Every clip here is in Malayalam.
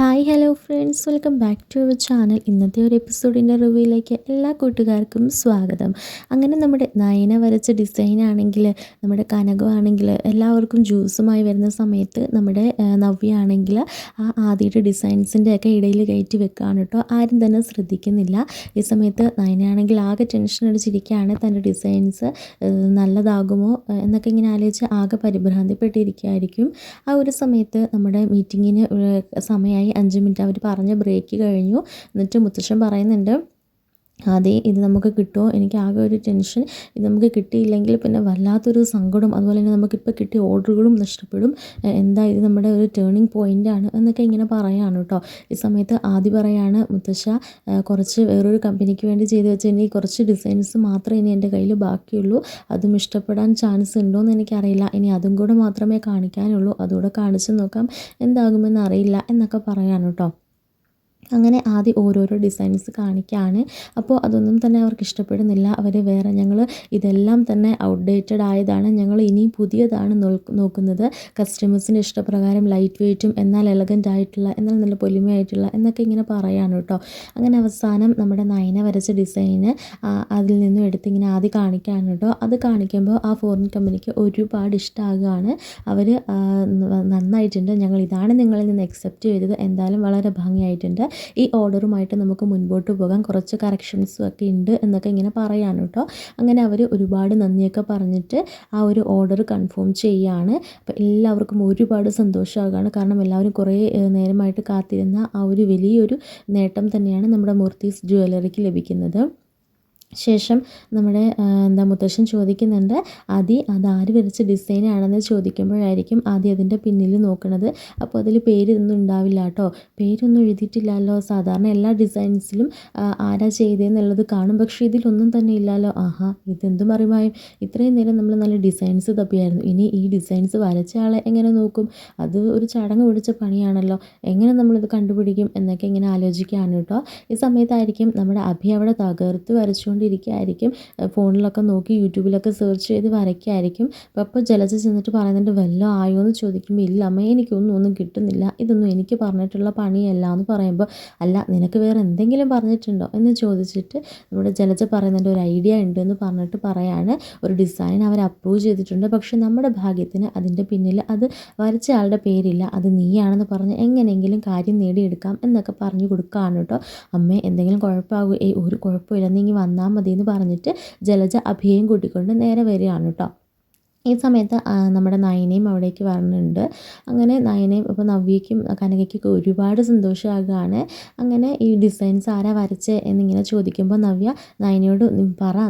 Hi hello friends, welcome back to our channel. ഇന്നത്തെ ഒരു എപ്പിസോഡിൻ്റെ റിവ്യൂയിലേക്ക് എല്ലാ കൂട്ടുകാർക്കും സ്വാഗതം. അങ്ങനെ നമ്മുടെ നയന വരച്ച ഡിസൈനാണെങ്കിൽ, നമ്മുടെ കനകമാണെങ്കിൽ എല്ലാവർക്കും ജ്യൂസുമായി വരുന്ന സമയത്ത് നമ്മുടെ നവ്യ ആണെങ്കിൽ ആ ആദ്യത്തെ ഡിസൈൻസിൻ്റെയൊക്കെ ഇടയിൽ കയറ്റി വെക്കുകയാണ് കേട്ടോ. ആരും തന്നെ ശ്രദ്ധിക്കുന്നില്ല. ഈ സമയത്ത് നയനയാണെങ്കിൽ ആകെ ടെൻഷൻ അടിച്ചിരിക്കുകയാണ്. തൻ്റെ ഡിസൈൻസ് നല്ലതാകുമോ എന്നൊക്കെ ഇങ്ങനെ ആലോചിച്ച് ആകെ പരിഭ്രാന്തിപ്പെട്ടിരിക്കുകയായിരിക്കും. ആ ഒരു സമയത്ത് നമ്മുടെ മീറ്റിങ്ങിന് സമയമായി 5 മിനിറ്റ് അവർ പറഞ്ഞ ബ്രേക്ക് കഴിഞ്ഞു. എന്നിട്ട് മുത്തശ്ശൻ പറയുന്നുണ്ട്, അതെ ഇത് നമുക്ക് കിട്ടുമോ, എനിക്ക് ആകെ ഒരു ടെൻഷൻ, ഇത് നമുക്ക് കിട്ടിയില്ലെങ്കിൽ പിന്നെ വല്ലാത്തൊരു സങ്കടം, അതുപോലെ തന്നെ നമുക്കിപ്പോൾ കിട്ടിയ ഓർഡറുകളും നഷ്ടപ്പെടും, എന്താ ഇത് നമ്മുടെ ഒരു ടേണിംഗ് പോയിൻ്റാണ് എന്നൊക്കെ ഇങ്ങനെ പറയുകയാണ് കേട്ടോ. ഈ സമയത്ത് ആദ്യം പറയാണ്, മുത്തശ്ശ കുറച്ച് വേറൊരു കമ്പനിക്ക് വേണ്ടി ചെയ്ത് വെച്ച് ഇനി കുറച്ച് ഡിസൈൻസ് മാത്രമേ ഇനി എൻ്റെ കയ്യിൽ ബാക്കിയുള്ളൂ, അതും ഇഷ്ടപ്പെടാൻ ചാൻസ് ഉണ്ടോയെന്ന് എനിക്കറിയില്ല, ഇനി അതും കൂടെ മാത്രമേ കാണിക്കാനുള്ളൂ, അതുകൂടെ കാണിച്ച് നോക്കാം, എന്താകുമെന്ന് അറിയില്ല എന്നൊക്കെ പറയാണ് കേട്ടോ. അങ്ങനെ ആദ്യം ഓരോരോ ഡിസൈൻസ് കാണിക്കുകയാണ്. അപ്പോൾ അതൊന്നും തന്നെ അവർക്ക് ഇഷ്ടപ്പെടുന്നില്ല. അവർ വേറെ, ഞങ്ങൾ ഇതെല്ലാം തന്നെ ഔട്ട്ഡേറ്റഡ് ആയതാണ്, ഞങ്ങൾ ഇനിയും പുതിയതാണ് നോക്കുന്നത്, കസ്റ്റമേഴ്സിൻ്റെ ഇഷ്ടപ്രകാരം ലൈറ്റ് വെയ്റ്റും എന്നാൽ എലഗൻ്റ് ആയിട്ടുള്ള, എന്നാൽ നല്ല പൊലിമയായിട്ടുള്ള എന്നൊക്കെ ഇങ്ങനെ പറയാണ് കേട്ടോ. അങ്ങനെ അവസാനം നമ്മുടെ നയന വരച്ച ഡിസൈന് അതിൽ നിന്നും എടുത്ത് ഇങ്ങനെ ആദ്യം കാണിക്കുകയാണ് കേട്ടോ. അത് കാണിക്കുമ്പോൾ ആ ഫോറിൻ കമ്പനിക്ക് ഒരുപാട് ഇഷ്ടമാകുകയാണ്. അവർ നന്നായിട്ടുണ്ട്, ഞങ്ങൾ ഇതാണ് നിങ്ങളിൽ നിന്ന് എക്സെപ്റ്റ് ചെയ്തത്, എന്തായാലും വളരെ ഭംഗിയായിട്ടുണ്ട്, ഈ ഓർഡറുമായിട്ട് നമുക്ക് മുൻപോട്ട് പോകാം, കുറച്ച് കറക്ഷൻസും ഒക്കെ ഉണ്ട് എന്നൊക്കെ ഇങ്ങനെ പറയാണ് കേട്ടോ. അങ്ങനെ അവർ ഒരുപാട് നന്ദിയൊക്കെ പറഞ്ഞിട്ട് ആ ഒരു ഓർഡർ കൺഫേം ചെയ്യുകയാണ്. അപ്പോൾ എല്ലാവർക്കും ഒരുപാട് സന്തോഷമാകുകയാണ്. കാരണം എല്ലാവരും കുറേ നേരമായിട്ട് കാത്തിരുന്ന ആ ഒരു വലിയൊരു നേട്ടം തന്നെയാണ് നമ്മുടെ മൂർത്തീസ് ജ്വല്ലറിക്ക് ലഭിക്കുന്നത്. ശേഷം നമ്മുടെ മുത്തശ്ശൻ ചോദിക്കുന്നുണ്ട്, അതാര് വരച്ച ഡിസൈനാണെന്ന് ചോദിക്കുമ്പോഴായിരിക്കും ആദ്യം അതിൻ്റെ പിന്നിൽ നോക്കുന്നത്. അപ്പോൾ അതിൽ പേരൊന്നും ഉണ്ടാവില്ല കേട്ടോ, പേരൊന്നും എഴുതിയിട്ടില്ലല്ലോ. സാധാരണ എല്ലാ ഡിസൈൻസിലും ആരാ ചെയ്തതെന്നുള്ളത് കാണും, പക്ഷേ ഇതിലൊന്നും തന്നെ ഇല്ലല്ലോ. ആഹാ, ഇതെന്തും അറിയുമായും, ഇത്രയും നേരം നമ്മൾ നല്ല ഡിസൈൻസ് തപ്പിയായിരുന്നു, ഇനി ഈ ഡിസൈൻസ് വരച്ച ആളെ എങ്ങനെ നോക്കും, അത് ഒരു ചടങ്ങ് പിടിച്ച പണിയാണല്ലോ, എങ്ങനെ നമ്മളിത് കണ്ടുപിടിക്കും എന്നൊക്കെ ഇങ്ങനെ ആലോചിക്കുകയാണ് കേട്ടോ. ഈ സമയത്തായിരിക്കും നമ്മുടെ അഭി അവിടെ തകർത്ത് വരച്ചുകൊണ്ടിരിക്കുകയായിരിക്കും, ഫോണിലൊക്കെ നോക്കി യൂട്യൂബിലൊക്കെ സെർച്ച് ചെയ്ത് വരയ്ക്കുകയായിരിക്കും. അപ്പോൾ ജലജ ചെന്നിട്ട് പറയുന്നുണ്ട്, വല്ലതും ആയോ എന്ന് ചോദിക്കുമ്പോൾ, ഇല്ല അമ്മ, ഒന്നും കിട്ടുന്നില്ല, ഇതൊന്നും എനിക്ക് പറഞ്ഞിട്ടുള്ള പണിയല്ല എന്ന് പറയുമ്പോൾ, അല്ല നിനക്ക് വേറെ എന്തെങ്കിലും പറഞ്ഞിട്ടുണ്ടോ എന്ന് ചോദിച്ചിട്ട് നമ്മുടെ ജലജ പറയുന്നുണ്ട്, ഒരു ഐഡിയ ഉണ്ട് എന്ന് പറഞ്ഞിട്ട് പറയാണ്, ഒരു ഡിസൈൻ അവർ അപ്രൂവ് ചെയ്തിട്ടുണ്ട്, പക്ഷെ നമ്മുടെ ഭാഗ്യത്തിന് അതിൻ്റെ പിന്നിൽ അത് വരച്ച ആളുടെ പേരില്ല, അത് നീയാണെന്ന് പറഞ്ഞ് എങ്ങനെയെങ്കിലും കാര്യം നേടിയെടുക്കാം എന്നൊക്കെ പറഞ്ഞു കൊടുക്കുകയാണ് കേട്ടോ. അമ്മേ എന്തെങ്കിലും കുഴപ്പമാകും, ഒരു കുഴപ്പമില്ല, നീ ഇങ്ങ് വന്നാൽ മതി എന്ന് പറഞ്ഞിട്ട് ജലജ അഭിയേയും കൂട്ടിക്കൊണ്ട് നേരെ വരികയാണ് കേട്ടോ. ഈ സമയത്ത് നമ്മുടെ നയനയും അവിടേക്ക് വരുന്നുണ്ട്. അങ്ങനെ നയനയും ഇപ്പോൾ നവ്യയ്ക്കും കനകയ്ക്കൊക്കെ ഒരുപാട് സന്തോഷമാകുകയാണ്. അങ്ങനെ ഈ ഡിസൈൻസ് ആരാ വരച്ചേ എന്നിങ്ങനെ ചോദിക്കുമ്പോൾ നവ്യ നയനയോട്,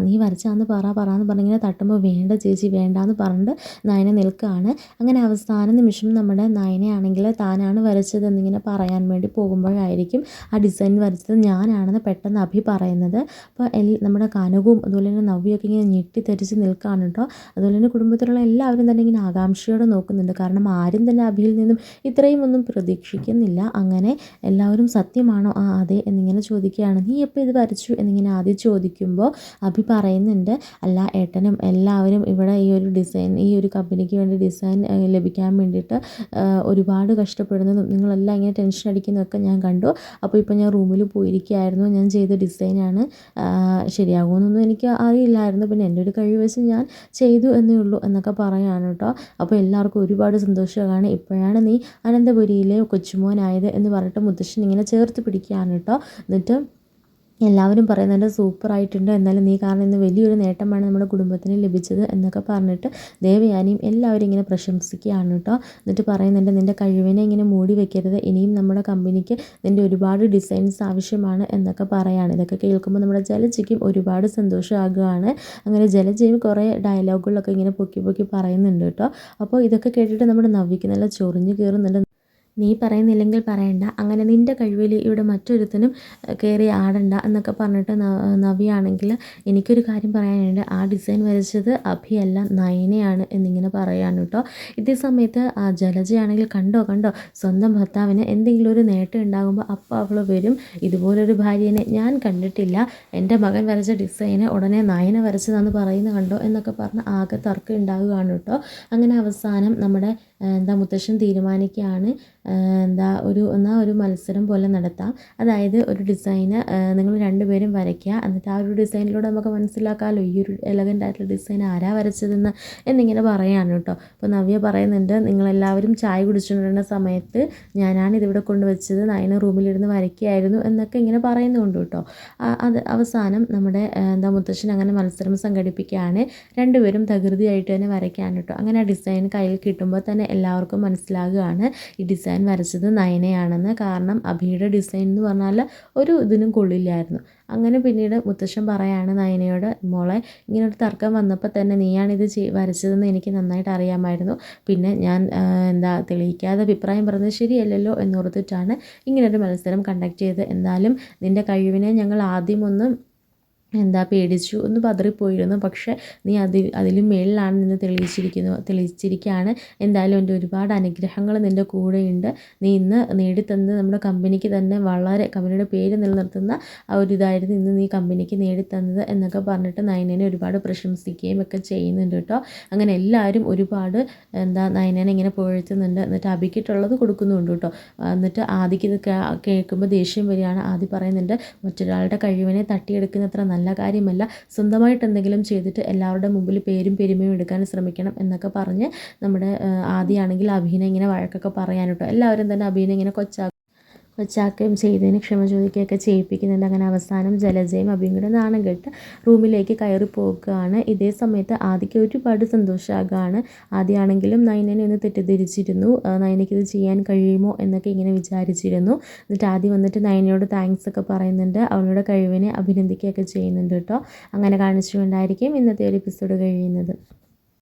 നീ വരച്ചാന്ന് എന്ന് പറഞ്ഞിങ്ങനെ തട്ടുമ്പോൾ, വേണ്ട ചേച്ചി വേണ്ടാന്ന് പറഞ്ഞിട്ട് നയന നിൽക്കുകയാണ്. അങ്ങനെ അവസാന നിമിഷം നമ്മുടെ നയനയാണെങ്കിൽ താനാണ് വരച്ചത് എന്നിങ്ങനെ പറയാൻ വേണ്ടി പോകുമ്പോഴായിരിക്കും ആ ഡിസൈൻ വരച്ചത് ഞാനാണെന്ന് പെട്ടെന്ന് അഭി പറയുന്നത്. അപ്പോൾ നമ്മുടെ കനകവും അതുപോലെ തന്നെ നവ്യൊക്കെ ഇങ്ങനെ ഞെട്ടിത്തെറിച്ച് നിൽക്കുകയാണ് കേട്ടോ. അതുപോലെ തന്നെ കുടുംബത്തിലുള്ള എല്ലാവരും തന്നെ ഇങ്ങനെ ആകാംക്ഷയോടെ നോക്കുന്നുണ്ട്, കാരണം ആരും തന്നെ അഭിയിൽ നിന്നും ഇത്രയും ഒന്നും പ്രതീക്ഷിക്കുന്നില്ല. അങ്ങനെ എല്ലാവരും സത്യമാണോ, അതെ എന്നിങ്ങനെ ചോദിക്കുകയാണ്. നീ എപ്പോൾ ഇത് വരച്ചു എന്നിങ്ങനെ ആദ്യം ചോദിക്കുമ്പോൾ അഭി പറയുന്നുണ്ട്, അല്ല ഏട്ടനും എല്ലാവരും ഇവിടെ ഈ ഒരു ഡിസൈൻ, ഈ ഒരു കമ്പനിക്ക് വേണ്ടി ഡിസൈൻ ലഭിക്കാൻ വേണ്ടിയിട്ട് ഒരുപാട് കഷ്ടപ്പെടുന്നതും നിങ്ങളെല്ലാം ഇങ്ങനെ ടെൻഷൻ അടിക്കുന്നതൊക്കെ ഞാൻ കണ്ടു. അപ്പോൾ ഇപ്പോൾ ഞാൻ റൂമിൽ പോയിരിക്കുകയായിരുന്നു, ഞാൻ ചെയ്ത ഡിസൈനാണ്, ശരിയാകുമെന്നൊന്നും എനിക്ക് അറിയില്ലായിരുന്നു, പിന്നെ എൻ്റെ ഒരു കഴിവ് വെച്ച് ഞാൻ ചെയ്തു എന്നേ ഉള്ളൂ എന്നൊക്കെ പറയാണ് കേട്ടോ. അപ്പോൾ എല്ലാവർക്കും ഒരുപാട് സന്തോഷമാണ്, ഇപ്പോഴാണ് നീ അനന്തപുരിയിലെ കൊച്ചുമോനായത് എന്ന് പറഞ്ഞിട്ട് മുത്തശ്ശൻ ഇങ്ങനെ ചേർത്ത് പിടിക്കുകയാണ് കേട്ടോ. എന്നിട്ട് എല്ലാവരും പറയുന്നുണ്ട്, സൂപ്പറായിട്ടുണ്ട്, എന്നാലും നീ കാരണം ഇന്ന് വലിയൊരു നേട്ടമാണ് നമ്മുടെ കുടുംബത്തിന് ലഭിച്ചത് എന്നൊക്കെ പറഞ്ഞിട്ട് ദേവയാനിയും എല്ലാവരും ഇങ്ങനെ പ്രശംസിക്കുകയാണ് കേട്ടോ. എന്നിട്ട് പറയുന്നുണ്ട്, നിൻ്റെ കഴിവിനെ ഇങ്ങനെ മൂടി വെക്കരുത്, ഇനിയും നമ്മുടെ കമ്പനിക്ക് നിൻ്റെ ഒരുപാട് ഡിസൈൻസ് ആവശ്യമാണ് എന്നൊക്കെ പറയാണ്. ഇതൊക്കെ കേൾക്കുമ്പോൾ നമ്മുടെ ജലജയ്ക്കും ഒരുപാട് സന്തോഷമാകുകയാണ്. അങ്ങനെ ജലജയും കുറേ ഡയലോഗുകളൊക്കെ ഇങ്ങനെ പൊക്കി പൊക്കി പറയുന്നുണ്ട് കേട്ടോ. അപ്പോൾ ഇതൊക്കെ കേട്ടിട്ട് നമ്മുടെ നവ്യയ്ക്ക് നല്ല ചൊറിഞ്ഞു കയറുന്നുണ്ട്. നീ പറയുന്നില്ലെങ്കിൽ പറയണ്ട, അങ്ങനെ നിൻ്റെ കഴിവിൽ ഇവിടെ മറ്റൊരുത്തനും കയറി ആടണ്ട എന്നൊക്കെ പറഞ്ഞിട്ട് നവ്യാണെങ്കിൽ, എനിക്കൊരു കാര്യം പറയാനുണ്ട്, ആ ഡിസൈൻ വരച്ചത് അഭിയല്ല നയനയാണ് എന്നിങ്ങനെ പറയാണ് കേട്ടോ. ഇതേ സമയത്ത് ജലജയാണെങ്കിൽ, കണ്ടോ സ്വന്തം ഭർത്താവിന് എന്തെങ്കിലും ഒരു നേട്ടം ഉണ്ടാകുമ്പോൾ അപ്പോൾ അവൾ വരും, ഇതുപോലൊരു ഭാര്യനെ ഞാൻ കണ്ടിട്ടില്ല, എൻ്റെ മകൻ വരച്ച ഡിസൈന് ഉടനെ നയന വരച്ചതെന്ന് പറയുന്ന കണ്ടോ എന്നൊക്കെ പറഞ്ഞ് ആകെ തർക്കം ഉണ്ടാവുകയാണ് കേട്ടോ. അങ്ങനെ അവസാനം നമ്മുടെ എന്താ മുത്തശ്ശൻ തീരുമാനിക്കുകയാണ്, ഒരു മത്സരം പോലെ നടത്താം. അതായത് ഒരു ഡിസൈന് നിങ്ങൾ രണ്ടുപേരും വരയ്ക്കുക. എന്നിട്ട് ആ ഒരു ഡിസൈനിലൂടെ നമുക്ക് മനസ്സിലാക്കാമല്ലോ ഈ ഒരു എലഗൻ്റ് ആയിട്ടുള്ള ഡിസൈൻ ആരാ വരച്ചതെന്ന് എന്നിങ്ങനെ പറയുകയാണ് കേട്ടോ. അപ്പോൾ നവ്യ പറയുന്നുണ്ട്, നിങ്ങളെല്ലാവരും ചായ കുടിച്ചുകൊണ്ടിരുന്ന സമയത്ത് ഞാനാണ് ഇതിവിടെ കൊണ്ടുവച്ചത്, നയന റൂമിലിരുന്ന് വരയ്ക്കുകയായിരുന്നു എന്നൊക്കെ ഇങ്ങനെ പറയുന്നുണ്ട് കേട്ടോ. അത് അവസാനം നമ്മുടെ മുത്തശ്ശൻ അങ്ങനെ മത്സരം സംഘടിപ്പിക്കുകയാണ്. രണ്ടുപേരും തകൃതിയായിട്ട് തന്നെ വരയ്ക്കുകയാണ് കേട്ടോ. അങ്ങനെ ആ ഡിസൈൻ കയ്യിൽ കിട്ടുമ്പോൾ തന്നെ എല്ലാവർക്കും മനസ്സിലാകുകയാണ് ഈ ഡിസൈൻ വരച്ചത് നയനയാണെന്ന്. കാരണം അഭിയുടെ ഡിസൈൻ എന്ന് പറഞ്ഞാൽ ഒരു ഇതിനും കൊള്ളില്ലായിരുന്നു. അങ്ങനെ പിന്നീട് മുത്തശ്ശൻ പറയാണ് നയനയോട്, മോളെ ഇങ്ങനൊരു തർക്കം വന്നപ്പോൾ തന്നെ നീയാണിത് വരച്ചതെന്ന് എനിക്ക് നന്നായിട്ട് അറിയാമായിരുന്നു. പിന്നെ ഞാൻ തെളിയിക്കാതെ അഭിപ്രായം പറഞ്ഞത് ശരിയല്ലല്ലോ എന്നോർത്തിട്ടാണ് ഇങ്ങനൊരു മത്സരം കണ്ടക്ട് ചെയ്തത്. എന്തായാലും നിൻ്റെ കഴിവിനെ ഞങ്ങൾ ആദ്യമൊന്ന് പേടിച്ചു, ഒന്ന് പതറിപ്പോയിരുന്നു. പക്ഷേ നീ അതിലും മേളിലാണ് നിന്ന് തെളിയിച്ചിരിക്കുകയാണ്. എന്തായാലും എൻ്റെ ഒരുപാട് അനുഗ്രഹങ്ങൾ നിൻ്റെ കൂടെയുണ്ട്. നീ ഇന്ന് നേടിത്തന്നത് നമ്മുടെ കമ്പനിക്ക് തന്നെ വളരെ കമ്പനിയുടെ പേര് നിലനിർത്തുന്ന ആ ഒരു ഇതായിരുന്നു ഇന്ന് നീ കമ്പനിക്ക് നേടിത്തന്നത് എന്നൊക്കെ പറഞ്ഞിട്ട് നയനനെ ഒരുപാട് പ്രശംസിക്കുകയും ഒക്കെ ചെയ്യുന്നുണ്ട് കേട്ടോ. അങ്ങനെ എല്ലാവരും ഒരുപാട് നയനനെ ഇങ്ങനെ പുകഴ്ത്തുന്നുണ്ട്. എന്നിട്ട് അഭിക്കിട്ടുള്ളത് കൊടുക്കുന്നുണ്ട് കേട്ടോ. എന്നിട്ട് ആദിക്ക് ഇത് കേൾക്കുമ്പോൾ ദേഷ്യം വരികയാണ്. ആദി പറയുന്നുണ്ട്, മറ്റൊരാളുടെ കഴിവിനെ തട്ടിയെടുക്കുന്നത്ര നല്ല കാര്യമല്ല, സ്വന്തമായിട്ട് എന്തെങ്കിലും ചെയ്തിട്ട് എല്ലാവരുടെ മുമ്പിൽ പേരും പെരുമയും എടുക്കാൻ ശ്രമിക്കണം എന്നൊക്കെ പറഞ്ഞ് നമ്മുടെ ആദിയാണെങ്കിൽ അഭിനെ ഇങ്ങനെ വഴക്കൊക്കെ പറയാൻ കേട്ടോ. എല്ലാവരും തന്നെ അഭിനെ ഇങ്ങനെ കൊച്ചാക്കുകയും ചെയ്തതിന് ക്ഷമ ചോദിക്കുകയൊക്കെ ചെയ്യിപ്പിക്കുന്നുണ്ട്. അങ്ങനെ അവസാനം ജലജയും അഭിയും കൂടെ നാണം കെട്ട് റൂമിലേക്ക് കയറി പോകുകയാണ്. ഇതേ സമയത്ത് ആദിക്ക് ഒരുപാട് സന്തോഷമാകുകയാണ്. ആദ്യമാണെങ്കിലും നയനനെ ഒന്ന് തെറ്റിദ്ധരിച്ചിരുന്നു, നയനയ്ക്ക് ഇത് ചെയ്യാൻ കഴിയുമോ എന്നൊക്കെ ഇങ്ങനെ വിചാരിച്ചിരുന്നു. എന്നിട്ട് ആദ്യം വന്നിട്ട് നയനയോട് താങ്ക്സ് ഒക്കെ പറയുന്നുണ്ട്, അവളുടെ കഴിവിനെ അഭിനന്ദിക്കുകയൊക്കെ ചെയ്യുന്നുണ്ട് കേട്ടോ. അങ്ങനെ കാണിച്ചുകൊണ്ടായിരിക്കും ഇന്നത്തെ ഒരു എപ്പിസോഡ് കഴിയുന്നത്.